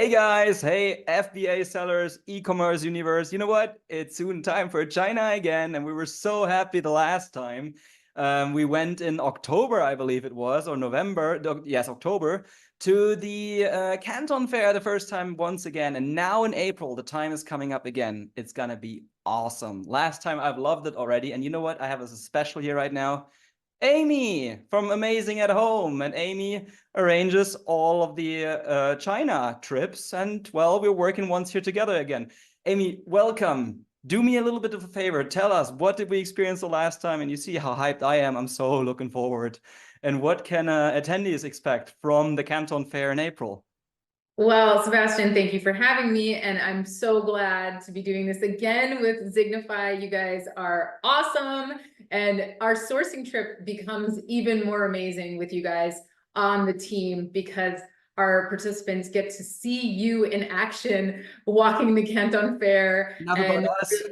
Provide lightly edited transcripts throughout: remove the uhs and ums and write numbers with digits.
Hey guys, hey FBA sellers, e-commerce universe. You know what? It's soon time for China again, and we were so happy the last time. We went in October, I believe it was, or November. Yes, October, to the Canton Fair the first time once again. And now in April, the time is coming up again. It's gonna be awesome. Last time I've loved it already. And you know what? I have a special here right now. Amy from Amazing at Home. And Amy arranges all of the China trips. And well, we're working once here together again. Amy, welcome. Do me a little bit of a favor. Tell us, what did we experience the last time? And you see how hyped I am. I'm so looking forward. And what can attendees expect from the Canton Fair in April? Well, Sebastian, thank you for having me. And I'm so glad to be doing this again with Signify. You guys are awesome. And our sourcing trip becomes even more amazing with you guys on the team because our participants get to see you in action walking the Canton Fair. Enough And about us.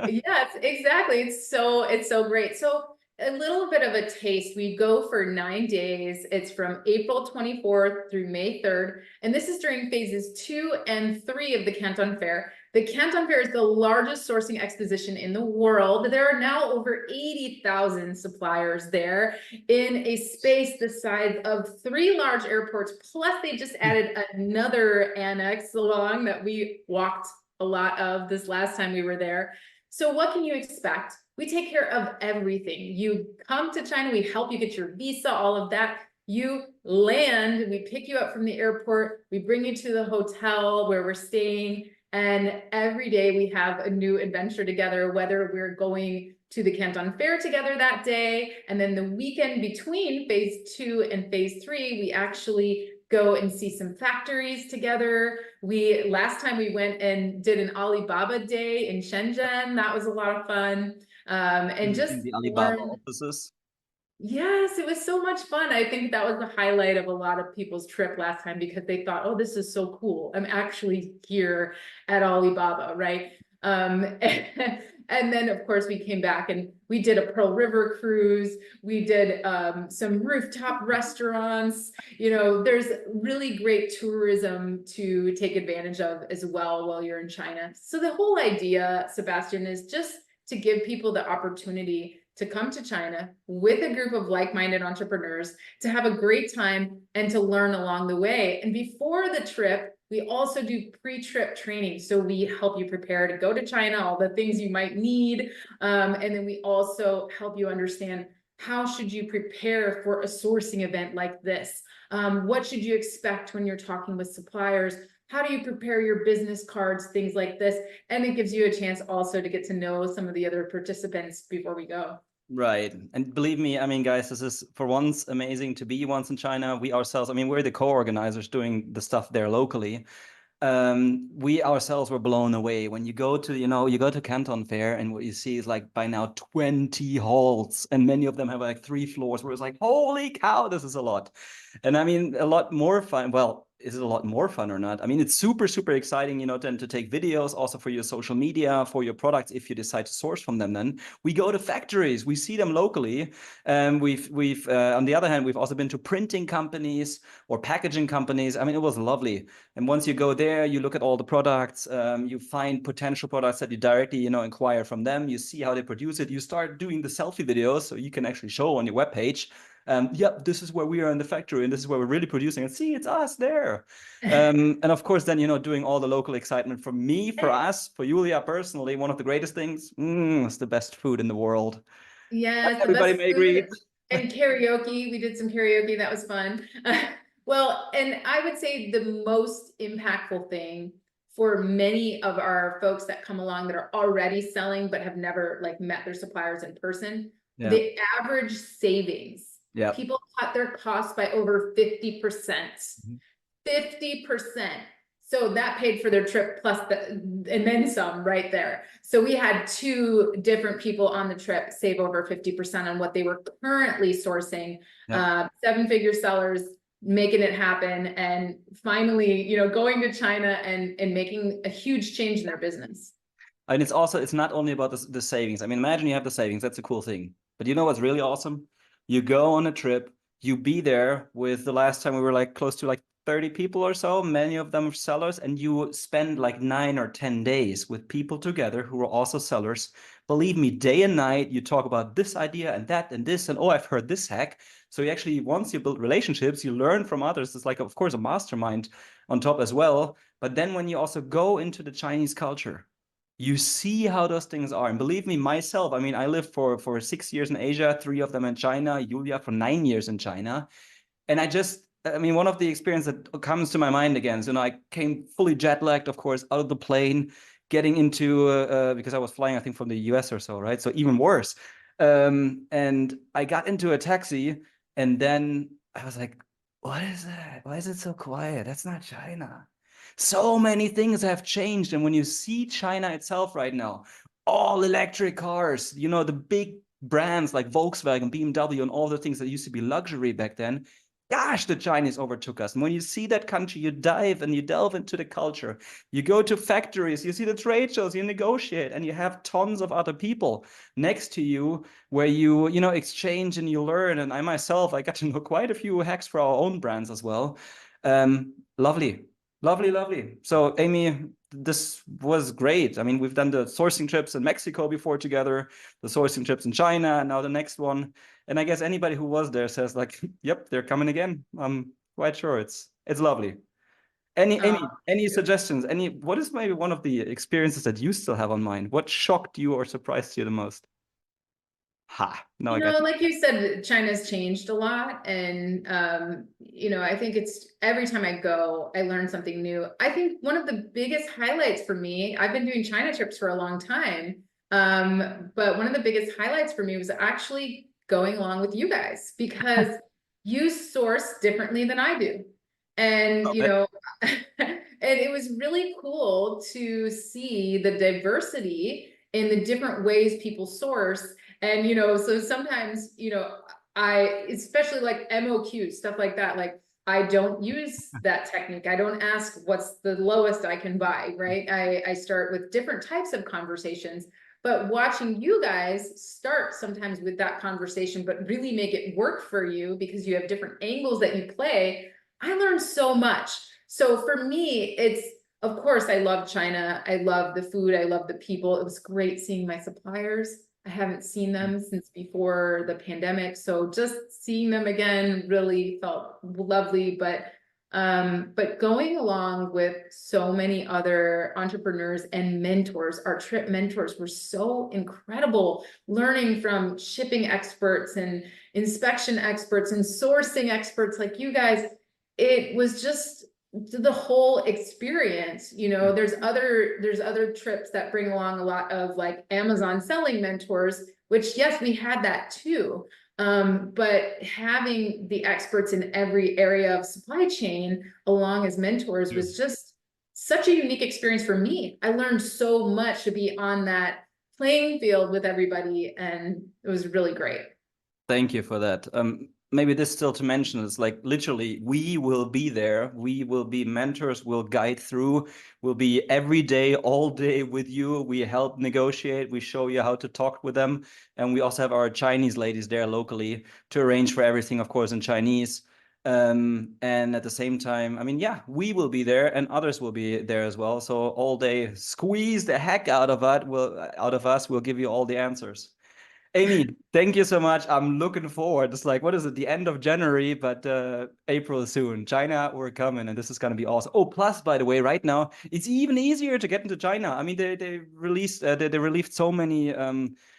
yes, exactly. It's so great. So a little bit of a taste. We go for 9 days. It's from April 24th through May 3rd. And this is during phases 2 and 3 of the Canton Fair. The Canton Fair is the largest sourcing exposition in the world. There are now over 80,000 suppliers there in a space the size of 3 large airports. Plus they just added another annex along that we walked a lot of this last time we were there. So what can you expect? We take care of everything. You come to China, we help you get your visa, all of that. You land, we pick you up from the airport, we bring you to the hotel where we're staying, and every day we have a new adventure together, whether we're going to the Canton Fair together that day, and then the weekend between phase 2 and phase 3, we actually go and see some factories together. Last time we went and did an Alibaba day in Shenzhen. That was a lot of fun. And just In the Alibaba offices. Yes, it was so much fun. I think that was the highlight of a lot of people's trip last time because they thought, oh, this is so cool. I'm actually here at Alibaba, right? And then of course we came back and we did a Pearl River cruise. We did some rooftop restaurants. You know, there's really great tourism to take advantage of as well while you're in China. So the whole idea, Sebastian, is just to give people the opportunity to come to China with a group of like-minded entrepreneurs, to have a great time and to learn along the way. And before the trip, we also do pre-trip training. So we help you prepare to go to China, all the things you might need. And then we also help you understand how should you prepare for a sourcing event like this? What should you expect when you're talking with suppliers? How do you prepare your business cards, things like this? And it gives you a chance also to get to know some of the other participants before we go. Right. And believe me, I mean, guys, this is for once amazing to be once in China. We ourselves, I mean, we're the co-organizers doing the stuff there locally. We ourselves were blown away when you go to, you go to Canton Fair and what you see is like by now 20 halls and many of them have like 3 floors where it's like, holy cow, this is a lot. And I mean, a lot more fun. Well, is it a lot more fun or not? I mean, it's super, super exciting, then to take videos also for your social media, for your products, if you decide to source from them. Then we go to factories, we see them locally. We've on the other hand, we've also been to printing companies or packaging companies. I mean, it was lovely. And once you go there, you look at all the products, you find potential products that you directly, inquire from them. You see how they produce it. You start doing the selfie videos so you can actually show on your webpage. Yep, this is where we are in the factory and this is where we're really producing. And see, it's us there. And of course, then, doing all the local excitement for me, for us, for Julia personally, one of the greatest things, it's the best food in the world. Yes, the Everybody best may food agree. and karaoke. We did some karaoke. That was fun. Well, and I would say the most impactful thing for many of our folks that come along that are already selling but have never like met their suppliers in person, the average savings. Yeah. People cut their costs by over 50%. 50%. So that paid for their trip plus and then some right there. So we had 2 different people on the trip save over 50% on what they were currently sourcing. 7-figure sellers making it happen and finally, going to China and making a huge change in their business. And it's not only about the savings. I mean, imagine you have the savings. That's a cool thing. But you know what's really awesome? You go on a trip, you be there with the last time we were like close to like 30 people or so, many of them are sellers, and you spend like 9 or 10 days with people together who are also sellers. Believe me, day and night, you talk about this idea and that and this, and oh, I've heard this hack. So you actually, once you build relationships, you learn from others. It's like, of course, a mastermind on top as well. But then when you also go into the Chinese culture, you see how those things are. And believe me, myself, I mean, I lived for 6 years in Asia, 3 of them in China, Julia for 9 years in China. And I mean, one of the experiences that comes to my mind again is, I came fully jet lagged, of course, out of the plane, getting into, because I was flying, I think, from the US or so, right? So even worse. And I got into a taxi, and then I was like, what is that? Why is it so quiet? That's not China. So many things have changed. And when you see China itself right now, all electric cars, the big brands like Volkswagen, BMW, and all the things that used to be luxury back then, gosh, the Chinese overtook us. And when you see that country, you dive and you delve into the culture. You go to factories, you see the trade shows, you negotiate, and you have tons of other people next to you where you exchange and you learn. And I myself, I got to know quite a few hacks for our own brands as well. Lovely, lovely, lovely. So Amy, this was great. I mean, we've done the sourcing trips in Mexico before together, the sourcing trips in China, and now the next one. And I guess anybody who was there says like, yep, they're coming again. I'm quite sure it's lovely. Any suggestions? What is maybe one of the experiences that you still have on mind? What shocked you or surprised you the most? Ha, no, I got you. Like you said, China's changed a lot. And, I think it's every time I go, I learn something new. I think one of the biggest highlights for me, I've been doing China trips for a long time. But one of the biggest highlights for me was actually going along with you guys, because you source differently than I do. And, and it was really cool to see the diversity in the different ways people source. And, so sometimes, I, especially like MOQ, stuff like that, like I don't use that technique. I don't ask what's the lowest I can buy, right? I start with different types of conversations, but watching you guys start sometimes with that conversation, but really make it work for you because you have different angles that you play. I learned so much. So for me, of course, I love China. I love the food. I love the people. It was great seeing my suppliers. I haven't seen them since before the pandemic. So just seeing them again really felt lovely. But going along with so many other entrepreneurs and mentors, our trip mentors were so incredible, learning from shipping experts and inspection experts and sourcing experts like you guys. It was just the whole experience. There's other trips that bring along a lot of like Amazon selling mentors, which yes, we had that too. But having the experts in every area of supply chain along as mentors was just such a unique experience for me. I learned so much to be on that playing field with everybody, and it was really great. Thank you for that. Maybe this still to mention is like literally we will be there. We will be mentors, we'll guide through, we'll be every day, all day with you. We help negotiate, we show you how to talk with them. And we also have our Chinese ladies there locally to arrange for everything, of course, in Chinese. And at the same time, I mean, yeah, we will be there and others will be there as well. So all day, squeeze the heck out of us. We'll give you all the answers. Amy, thank you so much. I'm looking forward. It's like, what is it? The end of January, but April soon. China, we're coming, and this is going to be awesome. Oh, plus, by the way, right now, it's even easier to get into China. I mean, they released, they relieved so many,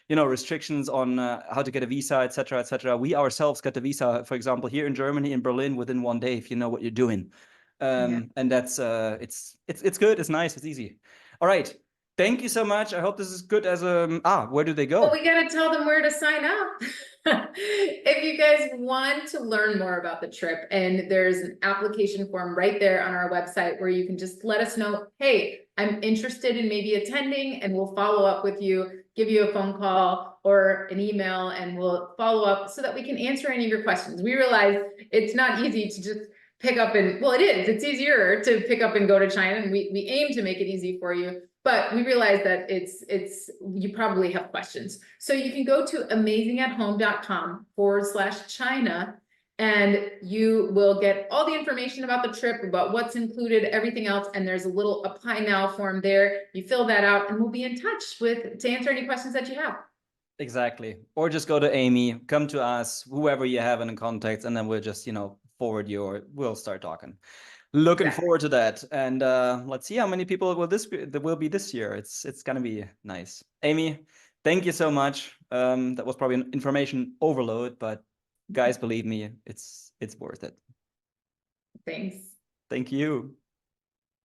restrictions on how to get a visa, etc., etc. We ourselves got the visa, for example, here in Germany, in Berlin, within 1 day, if you know what you're doing. And that's, it's good, it's nice, it's easy. All right. Thank you so much. I hope this is good as where do they go? Well, we got to tell them where to sign up. If you guys want to learn more about the trip, and there's an application form right there on our website where you can just let us know, hey, I'm interested in maybe attending, and we'll follow up with you, give you a phone call or an email, and we'll follow up so that we can answer any of your questions. We realize it's not easy to just pick up and, well, it's easier to pick up and go to China, and we aim to make it easy for you. But we realize that you probably have questions. So you can go to amazingathome.com/China and you will get all the information about the trip, about what's included, everything else. And there's a little apply now form there. You fill that out and we'll be in touch to answer any questions that you have. Exactly. Or just go to Amy, come to us, whoever you have in contact, and then we'll just, forward you, or we'll start talking. Looking forward to that. And let's see how many people there will be this year. It's gonna be nice. Amy, thank you so much. That was probably an information overload, but guys, believe me, it's worth it. Thanks. Thank you.